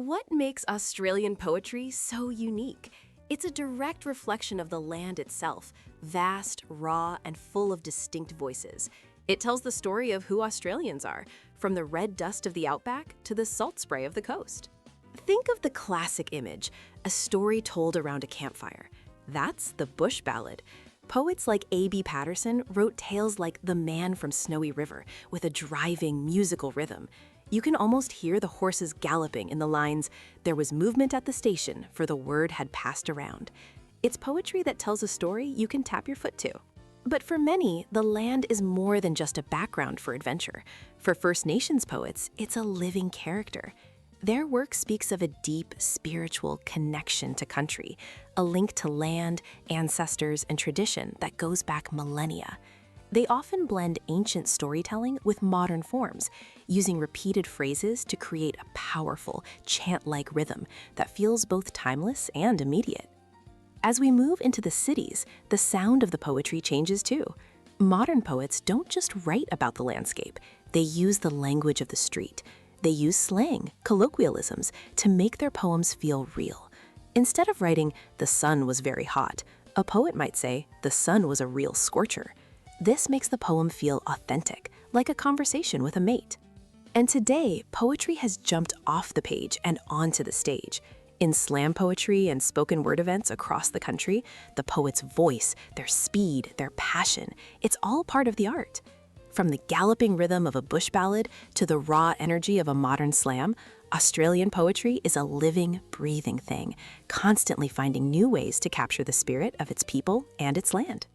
What makes Australian poetry so unique? It's a direct reflection of the land itself, vast, raw, and full of distinct voices. It tells the story of who Australians are, from the red dust of the outback to the salt spray of the coast. Think of the classic image, a story told around a campfire. That's the bush ballad. Poets like A.B. Paterson wrote tales like The Man from Snowy River with a driving, musical rhythm. You can almost hear the horses galloping in the lines, "There was movement at the station, for the word had passed around." It's poetry that tells a story you can tap your foot to. But for many, the land is more than just a background for adventure. For First Nations poets, it's a living character. Their work speaks of a deep, spiritual connection to country, a link to land, ancestors, and tradition that goes back millennia. They often blend ancient storytelling with modern forms, using repeated phrases to create a powerful, chant-like rhythm that feels both timeless and immediate. As we move into the cities, the sound of the poetry changes too. Modern poets don't just write about the landscape, they use the language of the street. They use slang, colloquialisms, to make their poems feel real. Instead of writing, "The sun was very hot," a poet might say, "The sun was a real scorcher." This makes the poem feel authentic, like a conversation with a mate. And today, poetry has jumped off the page and onto the stage. In slam poetry and spoken word events across the country, the poet's voice, their speed, their passion, it's all part of the art. From the galloping rhythm of a bush ballad to the raw energy of a modern slam, Australian poetry is a living, breathing thing, constantly finding new ways to capture the spirit of its people and its land.